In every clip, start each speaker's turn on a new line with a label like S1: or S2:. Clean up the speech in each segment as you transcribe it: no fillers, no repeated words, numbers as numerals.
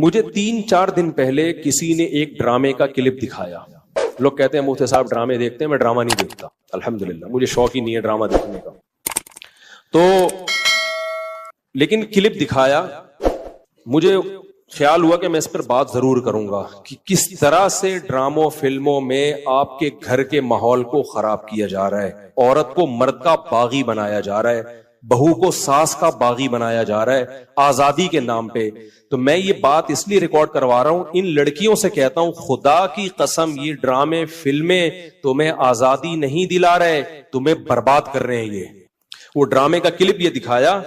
S1: مجھے 3-4 دن پہلے کسی نے ایک ڈرامے کا کلپ دکھایا. لوگ کہتے ہیں مفتی صاحب ڈرامے دیکھتے ہیں, میں ڈرامہ نہیں دیکھتا الحمدللہ, مجھے شوق ہی نہیں ہے ڈرامہ دیکھنے کا. تو لیکن کلپ دکھایا, مجھے خیال ہوا کہ میں اس پر بات ضرور کروں گا کہ کس طرح سے ڈراموں فلموں میں آپ کے گھر کے ماحول کو خراب کیا جا رہا ہے, عورت کو مرد کا باغی بنایا جا رہا ہے, بہو کو ساس کا باغی بنایا جا رہا ہے آزادی کے نام پہ. تو میں یہ بات اس لیے ریکارڈ کروا رہا ہوں, ان لڑکیوں سے کہتا ہوں خدا کی قسم یہ ڈرامے فلمیں تمہیں آزادی نہیں دلا رہے, تمہیں برباد کر رہے ہیں. یہ وہ ڈرامے کا کلپ یہ دکھایا,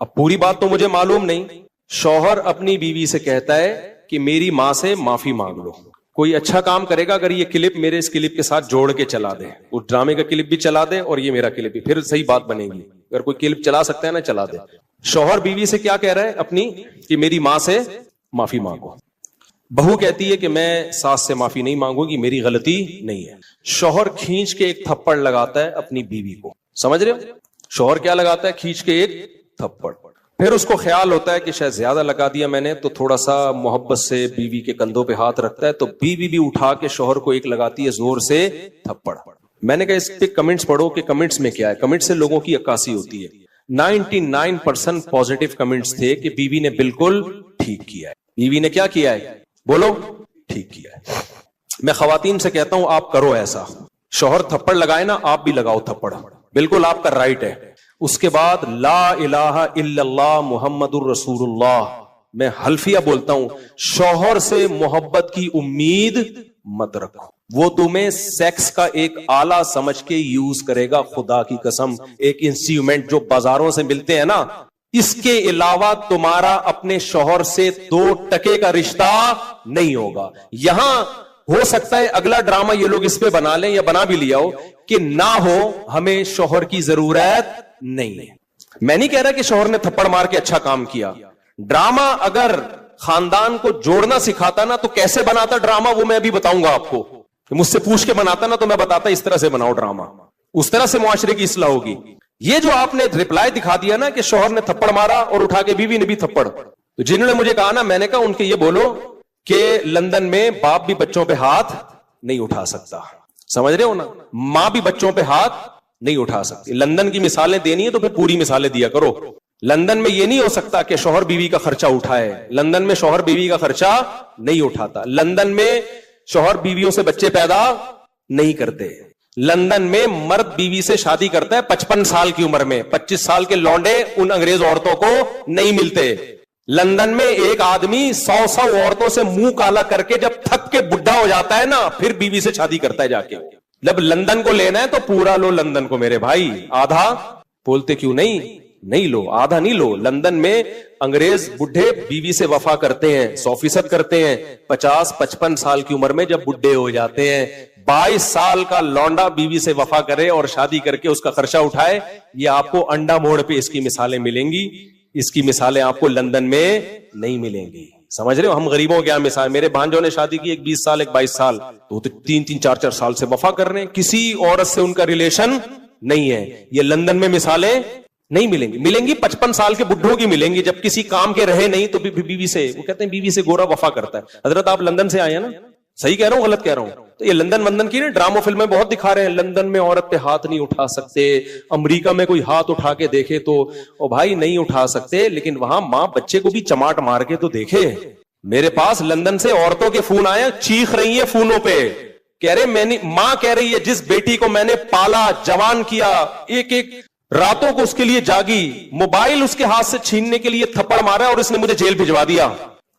S1: اب پوری بات تو مجھے معلوم نہیں. شوہر اپنی بیوی سے کہتا ہے کہ میری ماں سے معافی مانگ لو. کوئی اچھا کام کرے گا اگر یہ کلپ میرے اس کلپ کے ساتھ جوڑ کے چلا دے, وہ ڈرامے کا کلپ بھی چلا دے اور یہ میرا کلپ بھی, پھر صحیح بات بنے گی. اگر کوئی کلپ چلا سکتا ہے نا چلا دے. شوہر بیوی سے کیا کہہ رہا ہے اپنی, کہ میری ماں سے معافی مانگو. بہو کہتی ہے کہ میں ساس سے معافی نہیں مانگوں گی, میری غلطی نہیں ہے. شوہر کھینچ کے ایک تھپڑ لگاتا ہے اپنی بیوی کو, سمجھ رہے ہو؟ شوہر کیا لگاتا ہے, کھینچ کے ایک تھپڑ. پھر اس کو خیال ہوتا ہے کہ شاید زیادہ لگا دیا میں نے, تو تھوڑا سا محبت سے بیوی کے کندھوں پہ ہاتھ رکھتا ہے, تو بیوی بھی اٹھا کے شوہر کو ایک لگاتی ہے زور سے تھپڑ. میں نے کہا اس پہ کمنٹس پڑھو کہ کمنٹس میں کیا ہے. کمنٹس سے لوگوں کی عکاسی ہوتی ہے. 99% پازیٹیو کمنٹس تھے کہ بیوی نے بالکل ٹھیک کیا ہے. بیوی نے کیا کیا ہے بولو, ٹھیک کیا ہے. میں خواتین سے کہتا ہوں آپ کرو ایسا, شوہر تھپڑ لگائے نا آپ بھی لگاؤ تھپڑ, بالکل آپ کا رائٹ ہے. اس کے بعد لا الہ الا اللہ محمد الرسول اللہ, میں حلفیہ بولتا ہوں شوہر سے محبت کی امید مت رکھو, وہ تمہیں سیکس کا ایک آلہ سمجھ کے یوز کرے گا. خدا کی قسم ایک انسٹرومنٹ جو بازاروں سے ملتے ہیں نا, اس کے علاوہ تمہارا اپنے شوہر سے 2% کا رشتہ نہیں ہوگا. یہاں ہو سکتا ہے اگلا ڈرامہ یہ لوگ اس پہ بنا لیں یا بنا بھی لیا ہو کہ نہ ہو, ہمیں شوہر کی ضرورت نہیں ہے. میں نہیں کہہ رہا کہ شوہر نے تھپڑ مار کے اچھا کام کیا. ڈرامہ اگر خاندان کو جوڑنا سکھاتا نا تو کیسے بناتا ڈرامہ, وہ میں ابھی بتاؤں گا آپ کو. مجھ سے پوچھ کے بناتا نا تو میں بتاتا اس طرح سے بناؤ ڈرامہ, اس طرح سے معاشرے کی اصلاح ہوگی. یہ جو آپ نے رپلائی دکھا دیا نا کہ شوہر نے تھپڑ مارا اور اٹھا کے بیوی نے بھی تھپڑ, تو جنہوں نے مجھے کہا نا, میں نے کہا ان کے یہ بولو کہ لندن میں باپ بھی بچوں پہ ہاتھ نہیں اٹھا سکتا, سمجھ رہے ہو نا, ماں بھی بچوں پہ ہاتھ نہیں اٹھا سکتی. لندن کی مثالیں دینی ہے تو پھر پوری مثالیں دیا کرو. لندن میں یہ نہیں ہو سکتا کہ شوہر بیوی کا خرچہ اٹھائے, لندن میں شوہر بیوی کا خرچہ نہیں اٹھاتا. لندن میں شوہر بیویوں سے بچے پیدا نہیں کرتے. لندن میں مرد بیوی سے شادی کرتا ہے 55 سال کی عمر میں, 25 سال کے لونڈے ان انگریز عورتوں کو نہیں ملتے. لندن میں ایک آدمی 100 عورتوں سے منہ کالا کر کے جب تھک کے بڈھا ہو جاتا ہے نا, پھر بیوی سے شادی کرتا ہے جا کے. جب لندن کو لینا ہے تو پورا لو لندن کو میرے بھائی, آدھا بولتے کیوں نہیں لو, آدھا نہیں لو. لندن میں انگریز بڈھے بیوی سے وفا کرتے ہیں, 100% کرتے ہیں. 50-55 سال کی عمر میں جب بڈھے ہو جاتے ہیں, 22 سال کا لونڈا بیوی سے وفا کرے اور شادی کر کے اس کا خرچہ اٹھائے. یہ آپ کو انڈا موڑ پہ اس کی مثالیں ملیں گی, اس کی مثالیں آپ کو لندن میں نہیں ملیں گی. سمجھ رہے ہو, ہم غریبوں کیا مثال, میرے بھانجوں نے شادی کی, ایک 20 سال ایک 22 سال, تو 3-4 سال سے وفا کر رہے ہیں, کسی عورت سے ان کا ریلیشن نہیں ہے. یہ لندن میں مثالیں نہیں ملیں گی. ملیں گی 55 سال کے بڈھوں کی ملیں گی, جب کسی کام کے رہے نہیں تو بیوی سے, وہ کہتے ہیں بیوی سے گورا وفا کرتا ہے. حضرت آپ لندن سے آئے ہیں نا, صحیح کہہ رہا ہوں غلط کہہ رہا ہوں؟ تو یہ لندن کی نا ڈراموں فلمیں بہت دکھا رہے ہیں, لندن میں عورت پہ ہاتھ نہیں اٹھا سکتے. امریکہ میں کوئی ہاتھ اٹھا کے دیکھے تو او بھائی نہیں اٹھا سکتے, لیکن وہاں ماں بچے کو بھی چماٹ مار کے تو دیکھے. میرے پاس لندن سے عورتوں کے فون آئے, چیخ رہی ہیں فونوں پہ, کہہ رہے ماں کہہ رہی ہے جس بیٹی کو میں نے پالا جوان کیا, ایک راتوں کو اس کے لیے جاگی, موبائل اس کے ہاتھ سے چھیننے کے لیے تھپڑ مارا اور اس نے مجھے جیل بھجوا دیا.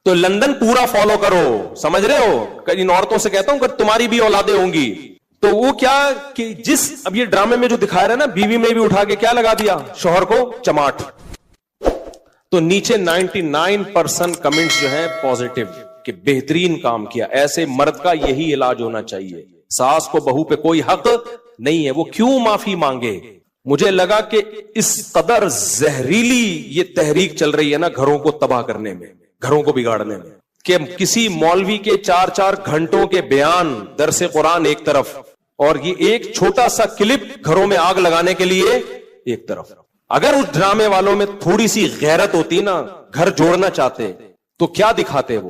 S1: تو لندن پورا فالو کرو, سمجھ رہے ہو. ان عورتوں سے کہتا ہوں کہ تمہاری بھی اولادیں ہوں گی تو وہ کیا کہ جس اب یہ ڈرامے میں جو دکھایا رہا نا, بیوی میں بھی اٹھا کے کیا لگا دیا, شوہر کو چماٹ. تو نیچے 99% کمنٹس جو ہیں پازیٹیو کہ بہترین کام کیا. ایسے مرد کا یہی علاج ہونا چاہیے. ساس کو بہو پہ کوئی حق نہیں ہے, وہ کیوں معافی مانگے. مجھے لگا کہ اس قدر زہریلی یہ تحریک چل رہی ہے نا گھروں کو تباہ کرنے میں, گھروں کو بگاڑنے میں, کہ کسی مولوی کے 4 گھنٹوں کے بیان, درس قرآن ایک طرف, اور یہ ایک چھوٹا سا کلپ گھروں میں آگ لگانے کے لیے ایک طرف. اگر اس ڈرامے والوں میں تھوڑی سی غیرت ہوتی نا, گھر جوڑنا چاہتے تو کیا دکھاتے وہ,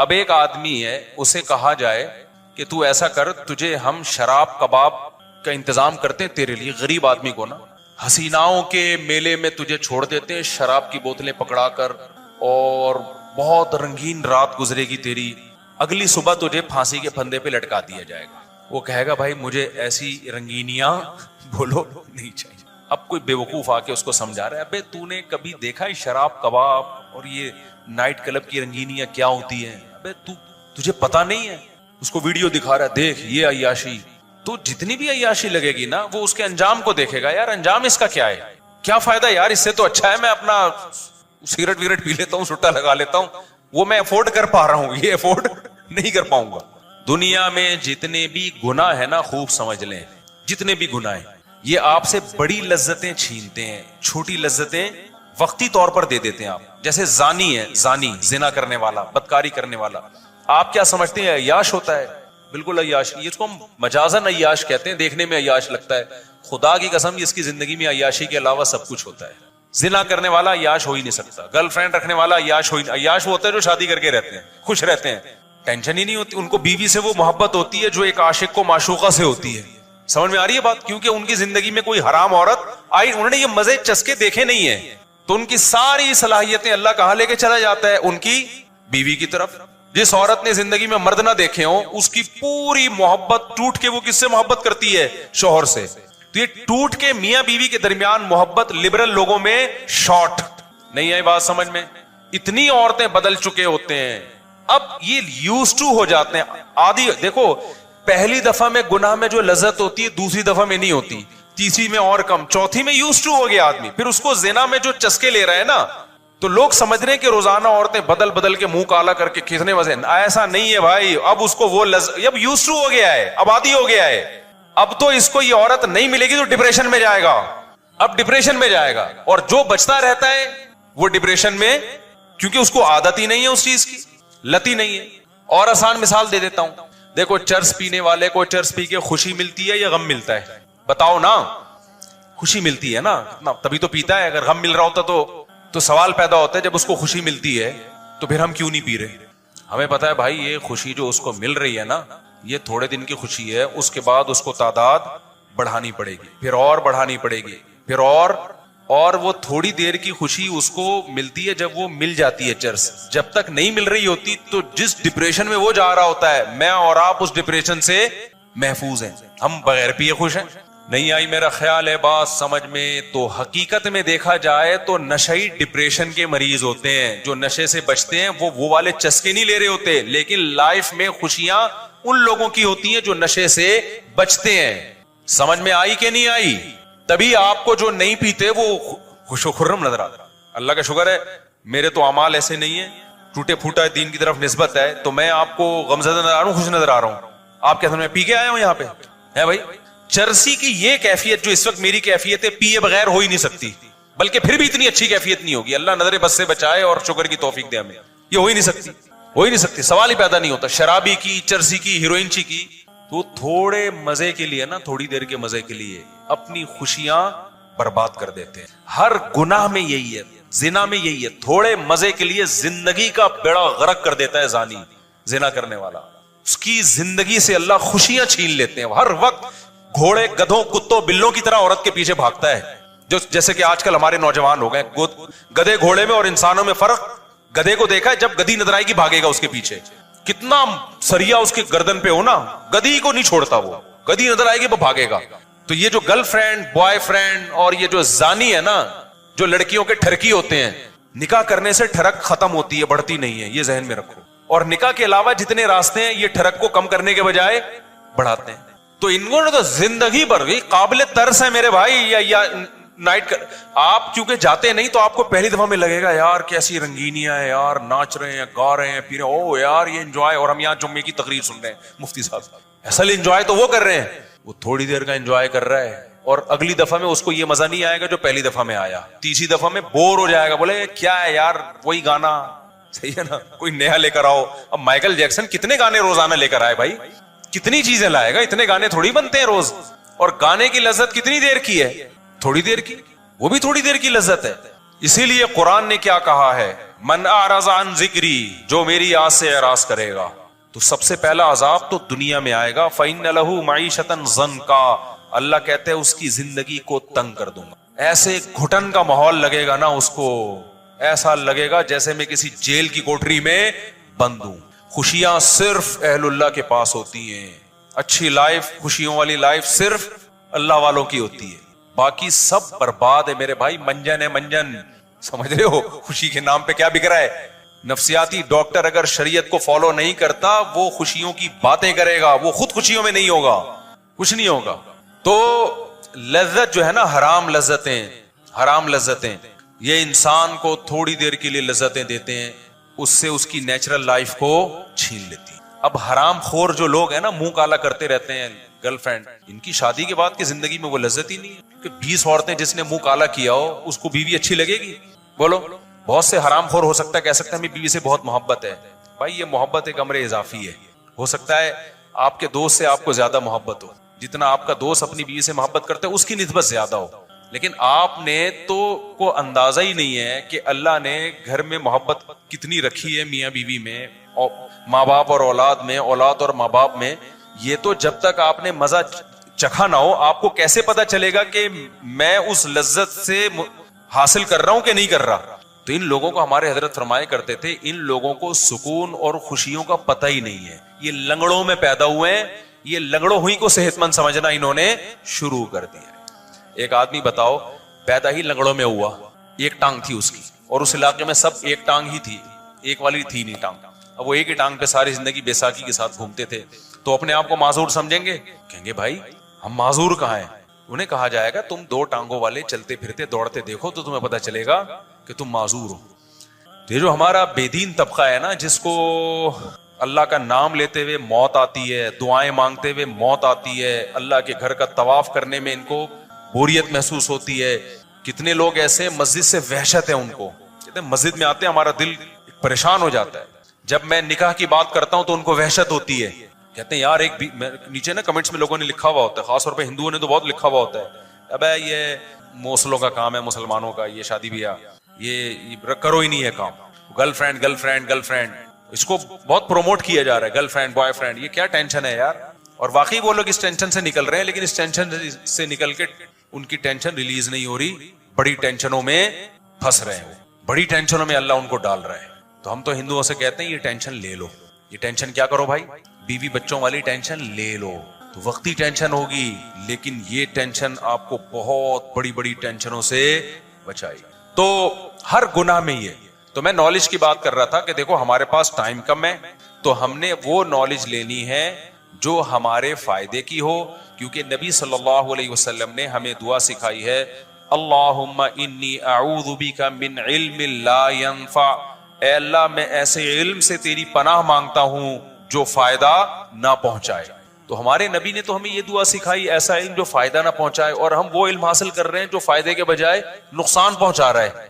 S2: اب ایک آدمی ہے, اسے کہا جائے کہ تو ایسا کر, تجھے ہم شراب کباب کا انتظام کرتے ہیں تیرے لیے, غریب آدمی کو نا, حسیناؤں کے میلے میں تجھے چھوڑ دیتے ہیں شراب کی بوتلیں پکڑا کر, اور بہت رنگین رات گزرے گی تیری, اگلی صبح تجھے پھانسی کے پھندے پہ لٹکا دیا جائے گا. وہ کہے گا بھائی مجھے ایسی رنگینیاں بولو نہیں چاہیے. اب کوئی بیوقوف آ کے اس کو سمجھا رہا ہے, ابے تو نے کبھی دیکھا ہے شراب کباب اور یہ نائٹ کلب کی رنگینیاں کیا ہوتی ہیں؟ ابے تجھے پتا نہیں ہے. اس کو ویڈیو دکھا رہا ہے, دیکھ یہ عیاشی. تو جتنی بھی عیاشی لگے گی نا, وہ اس کے انجام کو دیکھے گا, یار انجام اس کا کیا ہے, کیا فائدہ یار, اس سے تو اچھا ہے میں اپنا سگریٹ وگریٹ پی لیتا ہوں, سٹا لگا لیتا ہوں, وہ میں افورڈ کر پا رہا ہوں, یہ افورڈ نہیں کر پاؤں گا. دنیا میں جتنے بھی گناہ ہے نا, خوب سمجھ لیں, جتنے بھی گناہ ہیں یہ آپ سے بڑی لذتیں چھینتے ہیں, چھوٹی لذتیں وقتی طور پر دے دیتے ہیں. آپ جیسے زانی ہے, زانی زنا کرنے والا, بدکاری کرنے والا, آپ کیا سمجھتے ہیں عیاش ہوتا ہے؟ بالکل عیاش. یہ اس کو ہم مجازن عیاش کہتے ہیں, دیکھنے میں عیاش لگتا ہے, خدا کی قسم اس کی زندگی میں عیاشی کے علاوہ سب کچھ ہوتا ہے. زنا کرنے والا عیاش ہو ہی نہیں سکتا, گرل فرینڈ رکھنے والا عیاش عیاش وہ ہوتا ہے جو شادی کر کے رہتے ہیں, خوش رہتے ہیں, ٹینشن ہی نہیں ہوتی ان کو. بیوی سے وہ محبت ہوتی ہے جو ایک عاشق کو معشوقہ سے ہوتی ہے. سمجھ میں آ رہی ہے بات؟ کیونکہ ان کی زندگی میں کوئی حرام عورت آئی, انہوں نے یہ مزے چسکے دیکھے نہیں ہیں, تو ان کی ساری صلاحیتیں اللہ کہاں لے کے چلا جاتا ہے, ان کی بیوی کی طرف. جس عورت نے زندگی میں مرد نہ دیکھے ہوں, اس کی پوری محبت ٹوٹ کے وہ کس سے محبت کرتی ہے؟ شوہر سے. تو یہ ٹوٹ کے میاں بیوی کے درمیان محبت لبرل لوگوں میں شارٹ نہیں آئی. بات سمجھ میں؟ اتنی عورتیں بدل چکے ہوتے ہیں, اب یہ یوز ٹو ہو جاتے ہیں, عادی. دیکھو پہلی دفعہ میں گناہ میں جو لذت ہوتی ہے دوسری دفعہ میں نہیں ہوتی, تیسری میں اور کم, چوتھی میں یوز ٹو ہو گیا آدمی. پھر اس کو زنا میں جو چسکے لے رہا ہے نا, تو لوگ سمجھ رہے ہیں کہ روزانہ عورتیں بدل بدل کے منہ کالا کر کے کتنے مزے. ایسا نہیں ہے بھائی, اب اس کو وہ اب یوز ٹو ہو گیا ہے, اب عادی ہو گیا ہے. اب تو اس کو یہ عورت نہیں ملے گی تو ڈپریشن میں جائے گا, اب ڈپریشن میں جائے گا. اور جو بچتا رہتا ہے وہ ڈپریشن میں, کیونکہ اس کو عادت ہی نہیں ہے اس چیز کی, لت ہی نہیں ہے. اور آسان مثال دے دیتا ہوں, دیکھو چرس پینے والے کو چرس پی کے خوشی ملتی ہے یا غم ملتا ہے؟ بتاؤ نا. خوشی ملتی ہے نا, تبھی تو پیتا ہے. اگر غم مل رہا ہوتا تو سوال پیدا ہوتا ہے, جب اس کو خوشی ملتی ہے تو پھر ہم کیوں نہیں پی رہے؟ ہمیں پتا ہے بھائی یہ خوشی جو اس کو مل رہی ہے نا, یہ تھوڑے دن کی خوشی ہے, اس کے بعد اس کو تعداد بڑھانی پڑے گی, پھر اور بڑھانی پڑے گی, پھر اور وہ تھوڑی دیر کی خوشی اس کو ملتی ہے جب وہ مل جاتی ہے چرس. جب تک نہیں مل رہی ہوتی تو جس ڈپریشن میں وہ جا رہا ہوتا ہے, میں اور آپ اس ڈپریشن سے محفوظ ہیں, ہم بغیر پیے خوش ہیں. نہیں آئی میرا خیال ہے بات سمجھ میں؟ تو حقیقت میں دیکھا جائے تو نشئی ڈپریشن کے مریض ہوتے ہیں, جو نشے سے بچتے ہیں وہ والے چسکے نہیں لے رہے ہوتے, لیکن لائف میں خوشیاں ان لوگوں کی ہوتی ہیں جو نشے سے بچتے ہیں. سمجھ میں آئی کہ نہیں آئی؟ تبھی آپ کو جو نہیں پیتے وہ خوش و خرم نظر آتا. اللہ کا شکر ہے میرے تو اعمال ایسے نہیں ہیں, ٹوٹے پھوٹا دین کی طرف نسبت ہے, تو میں آپ کو غمزدہ نظر آ رہا ہوں, خوش نظر آ رہا ہوں. آپ کیا میں پی کے آیا ہوں یہاں پہ ہے بھائی؟ چرسی کی یہ کیفیت جو اس وقت میری کیفیت ہے, پیے بغیر ہو ہی نہیں سکتی, بلکہ پھر بھی اتنی اچھی کیفیت نہیں ہوگی. اللہ نظر بس سے بچائے اور شکر کی توفیق دے ہمیں. یہ ہو ہی نہیں سکتی, ہو ہی نہیں سکتی, سوال ہی پیدا نہیں ہوتا. شرابی کی, چرسی کی, ہیروئنچی کی, تو تھوڑے مزے کے لیے نا, تھوڑی دیر کے مزے کے لیے اپنی خوشیاں برباد کر دیتے ہیں. ہر گناہ میں یہی ہے, زنا میں یہی ہے, تھوڑے مزے کے لیے زندگی کا بیڑا غرق کر دیتا ہے زانی, زنا کرنے والا. اس کی زندگی سے اللہ خوشیاں چھین لیتے ہیں. ہر وقت گھوڑے, گدھوں, کتوں, بلوں کی طرح عورت کے پیچھے بھاگتا ہے, جو جیسے کہ آج کل ہمارے نوجوان ہو گئے. گدھے گھوڑے میں اور انسانوں میں فرق, گدھے کو دیکھا ہے جب گدھی نظر آئے گی بھاگے گا اس کے پیچھے, کتنا سریا اس کی گردن پہ ہو نا, گدھی کو نہیں چھوڑتا, وہ گدھی نظر آئے گی وہ بھاگے گا. تو یہ جو گرل فرینڈ, بوائے فرینڈ اور یہ جو زانی ہے نا, جو لڑکیوں کے ٹھرکی ہوتے ہیں, نکاح کرنے سے ٹھرک ختم ہوتی ہے, بڑھتی نہیں ہے, یہ ذہن میں رکھو. اور نکاح کے علاوہ جتنے راستے ہیں یہ ٹھرک کو کم کرنے کے بجائے بڑھاتے ہیں. تو انہوں نے تو زندگی بھر قابل ترس ہے میرے بھائی. یا نائٹ آپ کیونکہ جاتے نہیں تو آپ کو پہلی دفعہ میں لگے گا یار کیسی رنگینیاں ہیں یار, ناچ رہے ہیں, گا رہے ہیں, پی رہے ہیں, او یار یہ انجوائے. اور ہم یہاں جمعے کی تقریر سن رہے ہیں مفتی صاحب, اصل انجوائے تو وہ کر رہے ہیں, وہ تھوڑی دیر کا انجوائے کر رہا ہے, اور اگلی دفعہ میں اس کو یہ مزہ نہیں آئے گا جو پہلی دفعہ میں آیا. تیسری دفعہ میں بور ہو جائے گا, بولے کیا ہے یار وہی گانا, صحیح ہے نا, کوئی نیا لے کر آؤ. اب مائیکل جیکسن کتنے گانے روزانہ لے کر آئے بھائی, کتنی چیزیں لائے گا, اتنے گانے تھوڑی بنتے ہیں روز. اور گانے کی لذت کتنی دیر کی ہے, تھوڑی دیر کی, وہ بھی تھوڑی دیر کی لذت ہے. اسی لیے قرآن نے کیا کہا ہے, من اعرض عن ذکری، جو میری یاد سے اعراض کرے گا تو سب سے پہلا عذاب تو دنیا میں آئے گا. فإن له معیشۃ ضنکا، اللہ کہتے ہیں اس کی زندگی کو تنگ کر دوں گا. ایسے گھٹن کا ماحول لگے گا نا اس کو، ایسا لگے گا جیسے میں کسی جیل کی کوٹری میں بند ہوں. خوشیاں صرف اہل اللہ کے پاس ہوتی ہیں، اچھی لائف، خوشیوں والی لائف صرف اللہ والوں کی ہوتی ہے، باقی سب برباد ہے میرے بھائی. منجن ہے منجن، سمجھ رہے ہو خوشی کے نام پہ کیا بک رہا ہے. نفسیاتی ڈاکٹر اگر شریعت کو فالو نہیں کرتا وہ خوشیوں کی باتیں کرے گا، وہ خود خوشیوں میں نہیں ہوگا، کچھ نہیں ہوگا. تو لذت جو ہے نا، حرام لذتیں یہ انسان کو تھوڑی دیر کے لیے لذتیں دیتے ہیں، اس سے اس کی نیچرل لائف کو چھین لیتی. اب حرام خور جو لوگ ہیں نا، منہ کالا کرتے رہتے ہیں گرل فرینڈ، ان کی شادی کے بعد کی زندگی میں وہ لذت ہی نہیں ہے. کہ 20 عورتیں جس نے منہ کالا کیا ہو اس کو بیوی اچھی لگے گی؟ بولو. بہت سے حرام خور ہو سکتا ہے کہہ سکتے ہیں ہمیں بیوی سے بہت محبت ہے. بھائی یہ محبت ایک امر اضافی ہے. ہو سکتا ہے آپ کے دوست سے آپ کو زیادہ محبت ہو، جتنا آپ کا دوست اپنی بیوی سے محبت کرتا ہے اس کی نسبت زیادہ ہو، لیکن آپ نے تو کو اندازہ ہی نہیں ہے کہ اللہ نے گھر میں محبت کتنی رکھی ہے میاں بیوی میں، ماں باپ اور اولاد میں، اولاد اور ماں باپ میں. یہ تو جب تک آپ نے مزہ چکھا نہ ہو آپ کو کیسے پتا چلے گا کہ میں اس لذت سے حاصل کر رہا ہوں کہ نہیں کر رہا. تو ان لوگوں کو ہمارے حضرت فرمایا کرتے تھے ان لوگوں کو سکون اور خوشیوں کا پتہ ہی نہیں ہے، یہ لنگڑوں میں پیدا ہوئے ہیں، یہ لنگڑوں ہوئی کو صحت مند سمجھنا انہوں نے شروع کر دیا. ایک آدمی بتاؤ پیدا ہی لنگڑوں میں ہوا، ایک ٹانگ تھی اس کی، اور اس علاقے میں سب ایک ٹانگ ہی تھی، ایک والی تھی نہیں ٹانگ. اب وہ ایک ہی ٹانگ پہ ساری زندگی بیساکھی کے ساتھ گھومتے تھے، تو اپنے آپ کو معذور سمجھیں گے؟ کہیں گے بھائی ہم معذور کہاں ہیں. انہیں کہا جائے گا تم 2 ٹانگوں والے چلتے پھرتے دوڑتے دیکھو تو تمہیں پتا چلے گا کہ تم معذور ہو. تو یہ جو ہمارا بے دین طبقہ ہے نا، جس کو اللہ کا نام لیتے ہوئے موت آتی ہے، دعائیں مانگتے ہوئے موت آتی ہے، اللہ کے گھر کا طواف کرنے میں ان کو بوریت محسوس ہوتی ہے. کتنے لوگ ایسے مسجد سے وحشت ہے ان کو، کہتے ہیں مسجد میں آتے ہیں ہمارا دل پریشان ہو جاتا ہے. جب میں نکاح کی بات کرتا ہوں تو ان کو وحشت ہوتی ہے، کہتے ہیں یار ایک نیچے نا کمنٹس میں لوگوں نے لکھا ہوا ہوتا ہے، خاص طور پہ ہندوؤں نے تو بہت لکھا ہوا ہوتا ہے، ابے یہ موسلوں کا کام ہے مسلمانوں کا، یہ شادی بیاہ یہ کرو ہی نہیں ہے کام. گرل فرینڈ اس کو بہت پروموٹ کیا جا رہا ہے، گرل فرینڈ بوائے فرینڈ، یہ کیا ٹینشن ہے یار. اور واقعی وہ لوگ اس ٹینشن سے نکل رہے ہیں، لیکن اس ٹینشن سے نکل کے ان کی ٹینشن ریلیز نہیں ہو رہی، بڑی ٹینشنوں میں پھنس رہے ہیں، بڑی ٹینشنوں میں اللہ ان کو ڈال رہا ہے. تو ہم تو ہندوؤں سے کہتے ہیں یہ ٹینشن لے لو. یہ ٹینشن کیا کرو بھائی؟ بیوی بچوں والی ٹینشن لے لو. تو وقتی ٹینشن ہوگی، لیکن یہ ٹینشن آپ کو بہت بڑی بڑی ٹینشنوں سے بچائے گی. تو ہر گناہ میں یہ، تو میں نالج کی بات کر رہا تھا کہ دیکھو ہمارے پاس ٹائم کم ہے، تو ہم نے وہ نالج لینی ہے جو ہمارے فائدے کی ہو، کیونکہ نبی صلی اللہ علیہ وسلم نے ہمیں دعا سکھائی ہے، اللہم انی اعوذ بک من علم لا ينفع. اے اللہ میں ایسے علم سے تیری پناہ مانگتا ہوں جو فائدہ نہ پہنچائے. تو ہمارے نبی نے تو ہمیں یہ دعا سکھائی، ایسا علم جو فائدہ نہ پہنچائے، اور ہم وہ علم حاصل کر رہے ہیں جو فائدے کے بجائے نقصان پہنچا رہا ہے،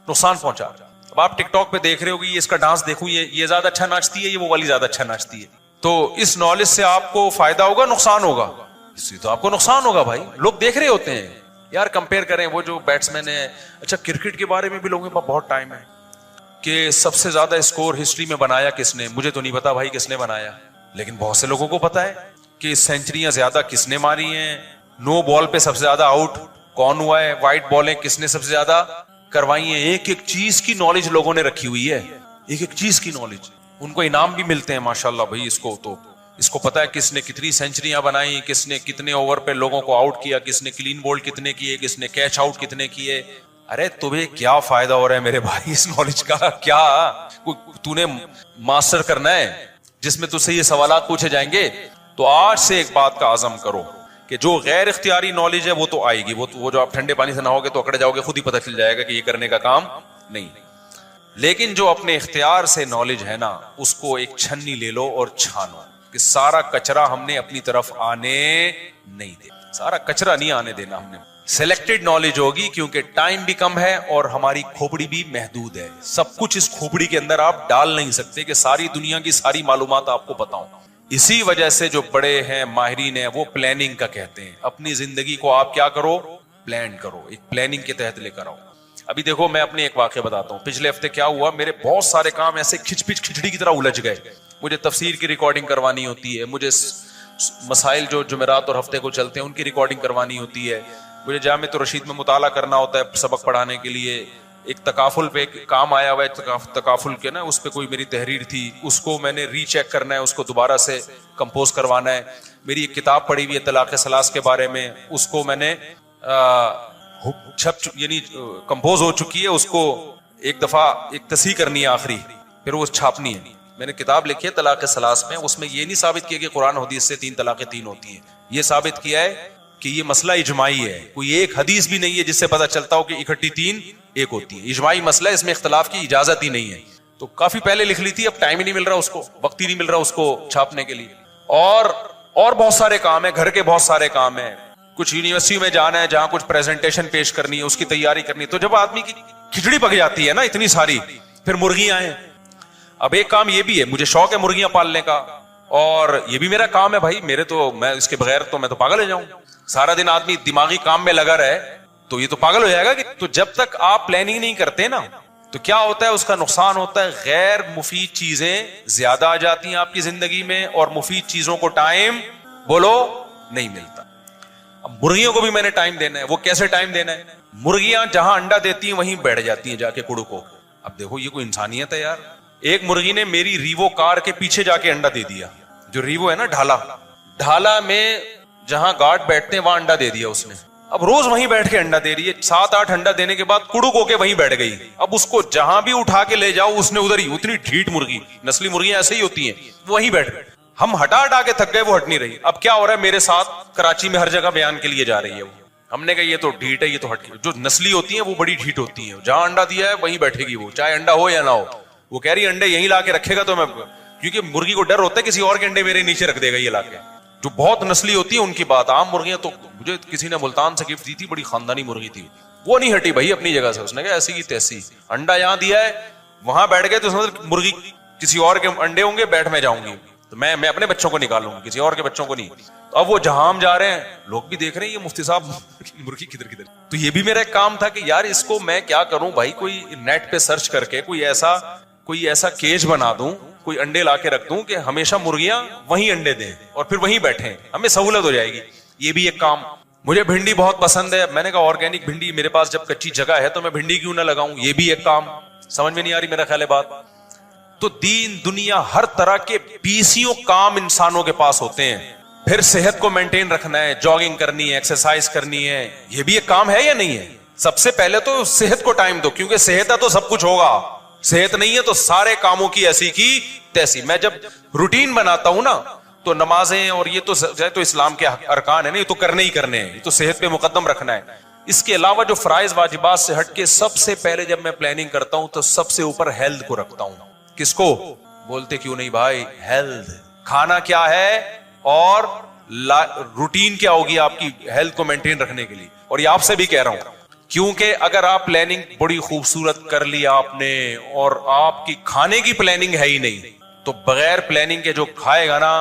S2: نقصان پہنچا رہا ہے. اب آپ ٹک ٹاک پہ دیکھ رہے ہو کہ یہ اس کا ڈانس دیکھو، یہ زیادہ اچھا ناچتی ہے، یہ وہ والی زیادہ اچھا ناچتی ہے. تو اس نالج سے آپ کو فائدہ ہوگا نقصان ہوگا؟ اس سے تو آپ کو نقصان ہوگا بھائی. لوگ دیکھ رہے ہوتے ہیں یار، کمپیئر کریں وہ جو بیٹسمین ہے. اچھا کرکٹ کے بارے میں بھی لوگوں کے پاس بہت ٹائم ہے کہ سب سے زیادہ اسکور ہسٹری میں بنایا کس نے. مجھے تو نہیں پتا بھائی کس نے بنایا، لیکن بہت سے لوگوں کو پتا ہے کہ سینچریاں زیادہ کس نے ماری ہیں، نو بال پہ سب سے زیادہ آؤٹ کون ہوا ہے، وائٹ بالیں کس نے سب سے زیادہ کروائی ہیں. ایک ایک چیز کی نالج لوگوں نے رکھی ہوئی ہے، ایک ایک چیز کی نالج. ان کو انعام بھی ملتے ہیں ماشاءاللہ بھائی. اس کو پتا ہے کس نے کتنی سینچریاں بنائی، کس نے کتنے اوور پہ لوگوں کو آؤٹ کیا، کس نے کلین بولڈ کتنے کیے، کس نے کیچ آؤٹ کتنے کیے. ارے تمہیں کیا فائدہ ہو رہا ہے میرے بھائی اس نالج کا؟ کیا تو نے ماسٹر کرنا ہے جس میں تجھ سے یہ سوالات پوچھے جائیں گے؟ تو آج سے ایک بات کا عزم کرو کہ جو غیر اختیاری نالج ہے وہ تو آئے گی، وہ جو آپ ٹھنڈے پانی سے نہاؤ گے تو اکڑ جاؤ گے، خود ہی پتہ چل جائے گا کہ یہ کرنے کا کام نہیں. لیکن جو اپنے اختیار سے نالج ہے نا، اس کو ایک چھنی لے لو اور چھانو کہ سارا کچرا ہم نے اپنی طرف آنے نہیں دینا، سارا کچرا نہیں آنے دینا ہم نے. سلیکٹڈ نالج ہوگی کیونکہ ٹائم بھی کم ہے اور ہماری کھوپڑی بھی محدود ہے. سب کچھ اس کھوپڑی کے اندر آپ ڈال نہیں سکتے کہ ساری دنیا کی ساری معلومات آپ کو پتا ہوں. اسی وجہ سے جو بڑے ہیں ماہرین ہیں وہ پلاننگ کا کہتے ہیں. اپنی زندگی کو آپ کیا کرو؟ پلان کرو، ایک پلاننگ کے تحت لے کر آؤ. ابھی دیکھو میں اپنے ایک واقعہ بتاتا ہوں. پچھلے ہفتے کیا ہوا, میرے بہت سارے کام ایسے کھچ پچ کھچڑی کی طرح الجھ گئے. مجھے تفسیر کی ریکارڈنگ کروانی ہوتی ہے, مجھے مسائل جو جمعرات اور ہفتے کو چلتے ہیں ان کی ریکارڈنگ کروانی ہوتی ہے, مجھے جامع الرشید میں مطالعہ کرنا ہوتا ہے سبق پڑھانے کے لیے. ایک تکافل پہ کام آیا ہوا ہے, تکافل کے نا اس پہ کوئی میری تحریر تھی, اس کو میں نے ری چیک کرنا ہے, اس کو دوبارہ سے کمپوز کروانا ہے. میری ایک کتاب پڑھی ہوئی ہے طلاق ثلاث کے بارے میں, اس کو میں نے یعنی کمپوز ہو چکی ہے, اس کو ایک دفعہ ایک تصحیح کرنی ہے آخری, پھر وہ چھاپنی ہے. میں نے کتاب لکھی ہے طلاق ثلاث میں, اس میں یہ نہیں ثابت کیا کہ قرآن حدیث سے 3 طلاقیں 3 ہوتی ہیں, یہ ثابت کیا ہے کہ یہ مسئلہ اجماعی ہے. کوئی ایک حدیث بھی نہیں ہے جس سے پتہ چلتا ہو کہ اکٹھی 3 ایک ہوتی ہے. اجماعی مسئلہ ہے, اس میں اختلاف کی اجازت ہی نہیں ہے. تو کافی پہلے لکھ لی تھی, اب ٹائم ہی نہیں مل رہا, اس کو وقت ہی نہیں مل رہا اس کو چھاپنے کے لیے. اور بہت سارے کام ہیں, گھر کے بہت سارے کام ہیں. کچھ یونیورسٹی میں جانا ہے جہاں کچھ پریزنٹیشن پیش کرنی ہے, اس کی تیاری کرنی ہے. تو جب آدمی کی کھچڑی پک جاتی ہے نا اتنی ساری, پھر مرغیاں ہیں. اب ایک کام یہ بھی ہے, مجھے شوق ہے مرغیاں پالنے کا, اور یہ بھی میرا کام ہے بھائی. میں اس کے بغیر تو میں تو پاگل ہو جاؤں. سارا دن آدمی دماغی کام میں لگا رہے تو یہ تو پاگل ہو جائے گا. تو جب تک آپ پلاننگ نہیں کرتے نا تو کیا ہوتا ہے, اس کا نقصان ہوتا ہے. غیر مفید چیزیں زیادہ آ جاتی ہیں آپ کی زندگی میں, اور مفید چیزوں کو ٹائم بولو نہیں ملتا. اب مرغیوں کو بھی میں نے ٹائم دینا ہے. وہ کیسے ٹائم دینا ہے؟ مرغیاں جہاں انڈا دیتی ہیں وہیں بیٹھ جاتی ہیں جا کے کڑو کو. اب دیکھو یہ کوئی انسانیت ہے یار. ایک مرغی نے میری ریوو کار کے پیچھے جا کے انڈا دے دیا. جو ریوو ہے نا ڈھالا میں جہاں گارڈ بیٹھتے ہیں وہاں انڈا دے دیا اس نے. اب روز وہیں بیٹھ کے انڈا دے رہی ہے. 7-8 انڈا دینے کے بعد کڑو کو کے وہیں بیٹھ گئی. اب اس کو جہاں بھی اٹھا کے لے جاؤ اس نے ادھر ہی, اتنی ڈھیٹ مرغی, نسلی مرغیاں ایسے ہی ہوتی ہیں, وہیں بیٹھ گئی. ہم ہٹا کے تھک گئے, وہ ہٹ نہیں رہی. اب کیا ہو رہا ہے میرے ساتھ کراچی میں ہر جگہ بیان کے لیے جا رہی ہے. ہم نے کہا یہ تو ڈھیٹ ہے, یہ تو ہٹ گئی. جو نسلی ہوتی ہیں وہ بڑی ڈھیٹ ہوتی ہیں, جہاں انڈا دیا ہے وہیں بیٹھے گی وہ, چاہے انڈا ہو یا نہ ہو. وہ کہہ رہی انڈے یہیں لا کے رکھے گا تو میں, کیونکہ مرغی کو ڈر ہوتا ہے کسی اور کے انڈے میرے نیچے رکھ دے گا یہ لا کے. جو بہت نسلی ہوتی ہے ان کی بات. عام مرغیاں تو مجھے کسی نے ملتان سے گفٹ دی تھی, بڑی خاندانی مرغی تھی, وہ نہیں ہٹی بھائی اپنی جگہ سے. اس نے کہا ایسی کی تیسی, انڈا یہاں دیا ہے وہاں بیٹھ گئے تو مرغی کسی اور کے انڈے ہوں گے, بیٹھ میں جاؤں گی تو میں اپنے بچوں کو نکالوں گی, کسی اور کے بچوں کو نہیں. اب وہ جہاں ہم جا رہے ہیں لوگ بھی دیکھ رہے ہیں یہ مفتی صاحب مرغی کدھر. تو یہ بھی میرا ایک کام تھا کہ یار اس کو میں کیا کروں بھائی, کوئی نیٹ پہ سرچ کر کے کوئی ایسا کیج بنا دوں, کوئی انڈے لا کے رکھ دوں کہ ہمیشہ مرغیاں وہیں انڈے دیں اور پھر وہیں بیٹھیں, ہمیں سہولت ہو جائے گی. یہ بھی ایک کام. مجھے بھنڈی بہت پسند ہے, میں نے کہا آرگینک بھنڈی میرے پاس جب کچی جگہ ہے تو میں بھنڈی کیوں نہ لگاؤں. یہ بھی ایک کام. سمجھ میں نہیں آ رہی میرا خیال ہے بات. تو دین دنیا ہر طرح کے 20 کام انسانوں کے پاس ہوتے ہیں. پھر صحت کو مینٹین رکھنا ہے, جاگنگ کرنی ہے, ایکسرسائز کرنی ہے, یہ بھی ایک کام ہے یا نہیں ہے؟ سب سے پہلے تو صحت کو ٹائم دو, کیونکہ صحت ہے تو سب کچھ ہوگا, صحت نہیں ہے تو سارے کاموں کی ایسی کی تیسی. میں جب روٹین بناتا ہوں نا تو نمازیں اور یہ تو اسلام کے ارکان ہے نا, یہ تو کرنے ہی کرنے ہیں, یہ تو صحت پہ مقدم رکھنا ہے. اس کے علاوہ جو فرائض واجبات سے ہٹ کے سب سے پہلے جب میں پلاننگ کرتا ہوں تو سب سے اوپر ہیلتھ کو رکھتا ہوں. کس کو بولتے کیوں نہیں بھائی؟ ہیلتھ. کھانا کیا ہے اور روٹین کیا ہوگی آپ کی ہیلتھ کو مینٹین رکھنے کے لیے. اور یہ آپ سے بھی کہہ رہا ہوں کیونکہ اگر آپ پلاننگ بڑی خوبصورت کر لی آپ نے اور آپ کی کھانے کی پلاننگ ہے ہی نہیں تو بغیر پلاننگ کے جو کھائے گا نا